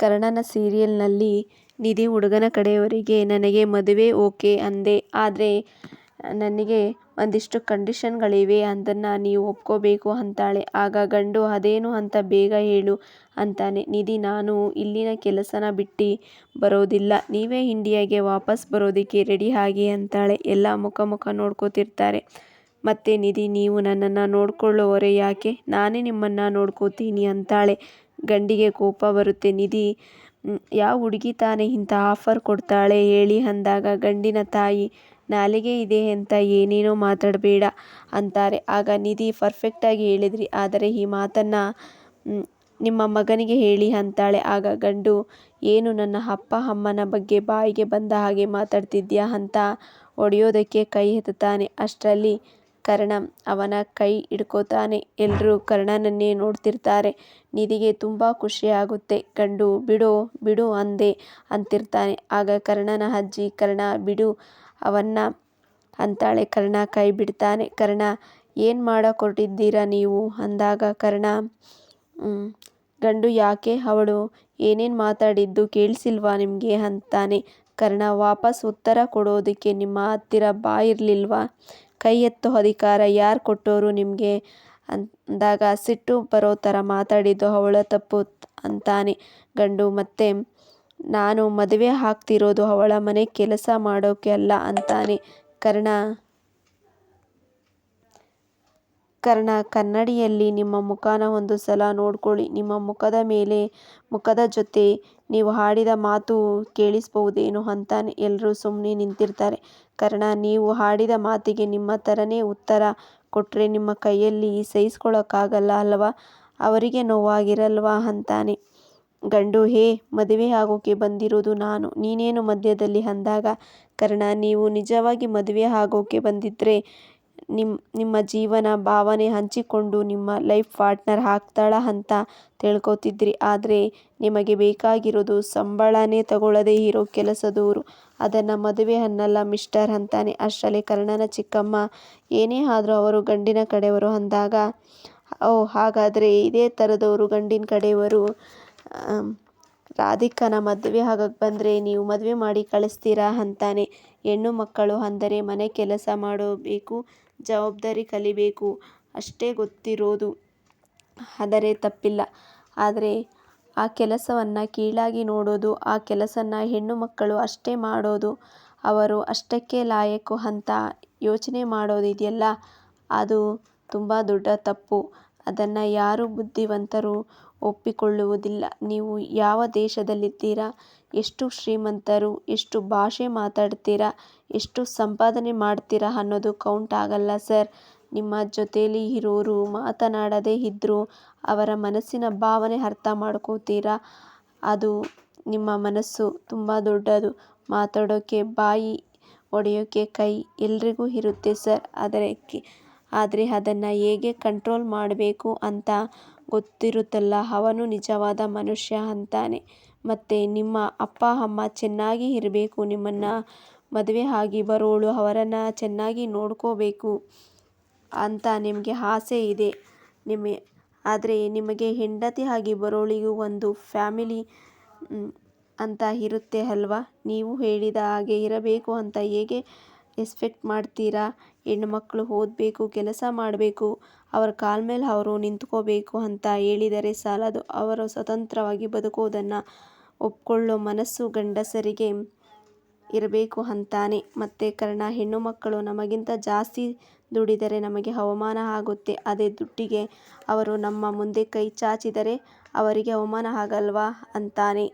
ಕರ್ಣನ ಸೀರಿಯಲ್ನಲ್ಲಿ ನಿಧಿ ಹುಡುಗನ ಕಡೆಯವರಿಗೆ ನನಗೆ ಮದುವೆ ಓಕೆ ಅಂದೆ, ಆದರೆ ನನಗೆ ಒಂದಿಷ್ಟು ಕಂಡೀಷನ್ಗಳಿವೆ, ಅದನ್ನು ನೀವು ಒಪ್ಕೋಬೇಕು ಅಂತಾಳೆ. ಆಗ ಗಂಡು ಅದೇನು ಅಂತ ಬೇಗ ಹೇಳು ಅಂತಾನೆ. ನಿಧಿ ನಾನು ಇಲ್ಲಿನ ಕೆಲಸನ ಬಿಟ್ಟು ಬರೋದಿಲ್ಲ, ನೀವೇ ಇಂಡಿಯಾಗೆ ವಾಪಸ್ ಬರೋದಕ್ಕೆ ರೆಡಿ ಆಗಿ ಅಂತಾಳೆ. ಎಲ್ಲ ಮುಖ ನೋಡ್ಕೋತಿರ್ತಾರೆ. ಮತ್ತೆ ನಿಧಿ ನೀವು ನನ್ನನ್ನು ನೋಡ್ಕೊಳ್ಳೋರೆ ಯಾಕೆ, ನಾನೇ ನಿಮ್ಮನ್ನು ನೋಡ್ಕೋತೀನಿ ಅಂತಾಳೆ. ಗಂಡಿಗೆ ಕೋಪ ಬರುತ್ತೆ. ನಿಧಿ ಯಾವ ಹುಡುಗಿ ತಾನೇ ಇಂಥ ಆಫರ್ ಕೊಡ್ತಾಳೆ ಹೇಳಿ ಅಂದಾಗ ಗಂಡಿನ ತಾಯಿ ನಾಲಿಗೆ ಇದೆ ಅಂತ ಏನೇನೋ ಮಾತಾಡಬೇಡ ಅಂತಾರೆ. ಆಗ ನಿಧಿ ಪರ್ಫೆಕ್ಟಾಗಿ ಹೇಳಿದ್ರಿ, ಆದರೆ ಈ ಮಾತನ್ನು ನಿಮ್ಮ ಮಗನಿಗೆ ಹೇಳಿ ಅಂತಾಳೆ. ಆಗ ಗಂಡು ಏನು ನನ್ನ ಅಪ್ಪ ಅಮ್ಮನ ಬಗ್ಗೆ ಬಾಯಿಗೆ ಬಂದ ಹಾಗೆ ಮಾತಾಡ್ತಿದ್ಯಾ ಅಂತ ಹೊಡೆಯೋದಕ್ಕೆ ಕೈ ಎತ್ತುತ್ತಾನೆ. ಅಷ್ಟರಲ್ಲಿ ಕರ್ಣ ಅವನ ಕೈ ಹಿಡ್ಕೋತಾನೆ. ಎಲ್ಲರೂ ಕರ್ಣನನ್ನೇ ನೋಡ್ತಿರ್ತಾರೆ. ನಿಧಿಗೆ ತುಂಬ ಖುಷಿ ಆಗುತ್ತೆ. ಗಂಡು ಬಿಡು ಅಂದೆ ಅಂತಿರ್ತಾನೆ. ಆಗ ಕರ್ಣನ ಅಜ್ಜಿ ಕರ್ಣ ಬಿಡು ಅವನ್ನ ಅಂತಾಳೆ. ಕರ್ಣ ಕೈ ಬಿಡ್ತಾನೆ. ಕರ್ಣ ಏನು ಮಾಡಕೊಟ್ಟಿದ್ದೀರಾ ನೀವು ಅಂದಾಗ ಕರ್ಣ ಗಂಡು ಯಾಕೆ ಅವಳು ಏನೇನು ಮಾತಾಡಿದ್ದು ಕೇಳಿಸಿಲ್ವಾ ನಿಮಗೆ ಅಂತಾನೆ. ಕರ್ಣ ವಾಪಸ್ ಉತ್ತರ ಕೊಡೋದಕ್ಕೆ ನಿಮ್ಮ ಹತ್ತಿರ ಬಾಯಿರ್ಲಿಲ್ವಾ, ಕೈ ಎತ್ತೋ ಅಧಿಕಾರ ಯಾರು ಕೊಟ್ಟೋರು ನಿಮಗೆ ಅಂದಾಗ ಸಿಟ್ಟು ಬರೋ ಥರ ಮಾತಾಡಿದ್ದು ಅವಳ ತಪ್ಪು ಅಂತಾನೆ. ಗಂಡು ಮತ್ತೆ ನಾನು ಮದುವೆ ಆಗ್ತಿರೋದು ಅವಳ ಮನೆ ಕೆಲಸ ಮಾಡೋಕೆ ಅಲ್ಲ ಅಂತಾನೆ. ಕರ್ಣ ಕನ್ನಡಿಯಲ್ಲಿ ನಿಮ್ಮ ಮುಖನ ಒಂದು ಸಲ ನೋಡ್ಕೊಳ್ಳಿ, ನಿಮ್ಮ ಮುಖದ ಜೊತೆ ನೀವು ಆಡಿದ ಮಾತು ಕೇಳಿಸ್ಬಹುದೇನೋ ಅಂತಾನೆ. ಎಲ್ಲರೂ ಸುಮ್ಮನೆ ನಿಂತಿರ್ತಾರೆ. ಕರ್ಣ ನೀವು ಆಡಿದ ಮಾತಿಗೆ ನಿಮ್ಮ ಥರನೇ ಉತ್ತರ ಕೊಟ್ಟರೆ ನಿಮ್ಮ ಕೈಯಲ್ಲಿ ಸಹಿಸ್ಕೊಳ್ಳೋಕ್ಕಾಗಲ್ಲ ಅಲ್ವಾ, ಅವರಿಗೆ ನೋವಾಗಿರಲ್ವಾ ಅಂತಾನೆ. ಗಂಡು ಮದುವೆ ಆಗೋಕೆ ಬಂದಿರೋದು ನಾನು, ನೀನೇನು ಮಧ್ಯದಲ್ಲಿ ಅಂದಾಗ ಕರ್ಣ ನೀವು ನಿಜವಾಗಿ ಮದುವೆ ಆಗೋಕೆ ಬಂದಿದ್ರೆ ನಿಮ್ಮ ಜೀವನ ಭಾವನೆ ಹಂಚಿಕೊಂಡು ನಿಮ್ಮ ಲೈಫ್ ಪಾರ್ಟ್ನರ್ ಆಗ್ತಾಳ ಅಂತ ತಿಳ್ಕೊತಿದ್ರಿ, ಆದರೆ ನಿಮಗೆ ಬೇಕಾಗಿರೋದು ಸಂಬಳನೇ ತಗೊಳ್ಳದೇ ಇರೋ ಕೆಲಸದವರು, ಅದನ್ನು ಮದುವೆ ಅನ್ನಲ್ಲ ಮಿಸ್ಟರ್ ಅಂತಾನೆ. ಅಷ್ಟರಲ್ಲಿ ಕರ್ಣನ ಚಿಕ್ಕಮ್ಮ ಏನೇ ಆದರೂ ಅವರು ಗಂಡಿನ ಕಡೆಯವರು ಅಂದಾಗ ಹಾಗಾದರೆ ಇದೇ ಥರದವರು ಗಂಡಿನ ಕಡೆಯವರು ರಾಧಿಕನ ಮದುವೆ ಆಗಕ್ಕೆ ಬಂದರೆ ನೀವು ಮದುವೆ ಮಾಡಿ ಕಳಿಸ್ತೀರಾ ಅಂತಾನೆ. ಹೆಣ್ಣು ಮಕ್ಕಳು ಅಂದರೆ ಮನೆ ಕೆಲಸ ಮಾಡಬೇಕು, ಜವಾಬ್ದಾರಿ ಕಲಿಬೇಕು ಅಷ್ಟೇ ಗೊತ್ತಿರೋದು, ಆದರೆ ತಪ್ಪಿಲ್ಲ. ಆದರೆ ಆ ಕೆಲಸವನ್ನು ಕೀಳಾಗಿ ನೋಡೋದು, ಆ ಕೆಲಸನ ಹೆಣ್ಣು ಮಕ್ಕಳು ಅಷ್ಟೇ ಮಾಡೋದು, ಅವರು ಅಷ್ಟಕ್ಕೆ ಲಾಯಕ್ಕು ಅಂತ ಯೋಚನೆ ಮಾಡೋದಿದೆಯಲ್ಲ, ಅದು ತುಂಬ ದೊಡ್ಡ ತಪ್ಪು. ಅದನ್ನು ಯಾರೂ ಬುದ್ಧಿವಂತರು ಒಪ್ಪಿಕೊಳ್ಳುವುದಿಲ್ಲ. ನೀವು ಯಾವ ದೇಶದಲ್ಲಿದ್ದೀರಾ, ಎಷ್ಟು ಶ್ರೀಮಂತರು, ಎಷ್ಟು ಭಾಷೆ ಮಾತಾಡ್ತೀರಾ, ಎಷ್ಟು ಸಂಪಾದನೆ ಮಾಡ್ತೀರಾ ಅನ್ನೋದು ಕೌಂಟ್ ಆಗಲ್ಲ ಸರ್. ನಿಮ್ಮ ಜೊತೇಲಿ ಇರೋರು ಮಾತನಾಡದೇ ಇದ್ದರೂ ಅವರ ಮನಸ್ಸಿನ ಭಾವನೆ ಅರ್ಥ ಮಾಡ್ಕೋತೀರಾ, ಅದು ನಿಮ್ಮ ಮನಸ್ಸು ತುಂಬ ದೊಡ್ಡದು. ಮಾತಾಡೋಕ್ಕೆ ಬಾಯಿ, ಹೊಡೆಯೋಕ್ಕೆ ಕೈ ಎಲ್ರಿಗೂ ಇರುತ್ತೆ ಸರ್, ಆದರೆ ಅದನ್ನು ಹೇಗೆ ಕಂಟ್ರೋಲ್ ಮಾಡಬೇಕು ಅಂತ ಗೊತ್ತಿರುತ್ತಲ್ಲ, ಅವನು ನಿಜವಾದ ಮನುಷ್ಯ ಅಂತಾನೆ. ಮತ್ತು ನಿಮ್ಮ ಅಪ್ಪ ಅಮ್ಮ ಚೆನ್ನಾಗಿ ಇರಬೇಕು, ನಿಮ್ಮನ್ನು ಮದುವೆ ಆಗಿ ಬರೋಳು ಅವರನ್ನು ಚೆನ್ನಾಗಿ ನೋಡ್ಕೋಬೇಕು ಅಂತ ನಿಮಗೆ ಆಸೆ ಇದೆ, ಆದರೆ ನಿಮಗೆ ಹೆಂಡತಿ ಆಗಿ ಬರೋಳಿಗೂ ಒಂದು ಫ್ಯಾಮಿಲಿ ಅಂತ ಇರುತ್ತೆ ಅಲ್ವಾ, ನೀವು ಹೇಳಿದ ಹಾಗೆ ಇರಬೇಕು ಅಂತ ಹೇಗೆ ಎಕ್ಸ್ಪೆಕ್ಟ್ ಮಾಡ್ತೀರಾ. ಹೆಣ್ಮಕ್ಳು ಓದಬೇಕು, ಕೆಲಸ ಮಾಡಬೇಕು, ಅವರ ಕಾಲ ಮೇಲೆ ಅವರು ನಿಂತ್ಕೋಬೇಕು ಅಂತ ಹೇಳಿದರೆ ಸಾಲದು, ಅವರು ಸ್ವತಂತ್ರವಾಗಿ ಬದುಕೋದನ್ನು ಒಪ್ಕೊಳ್ಳೋ ಮನಸ್ಸು ಗಂಡಸರಿಗೆ ಇರಬೇಕು ಅಂತಾನೆ. ಮತ್ತು ಕರ್ಣ ಹೆಣ್ಣು ಮಕ್ಕಳು ನಮಗಿಂತ ಜಾಸ್ತಿ ದುಡಿದರೆ ನಮಗೆ ಅವಮಾನ ಆಗುತ್ತೆ, ಅದೇ ದುಡ್ಡಿಗೆ ಅವರು ನಮ್ಮ ಮುಂದೆ ಕೈ ಚಾಚಿದರೆ ಅವರಿಗೆ ಅವಮಾನ ಆಗಲ್ವಾ ಅಂತಾನೆ.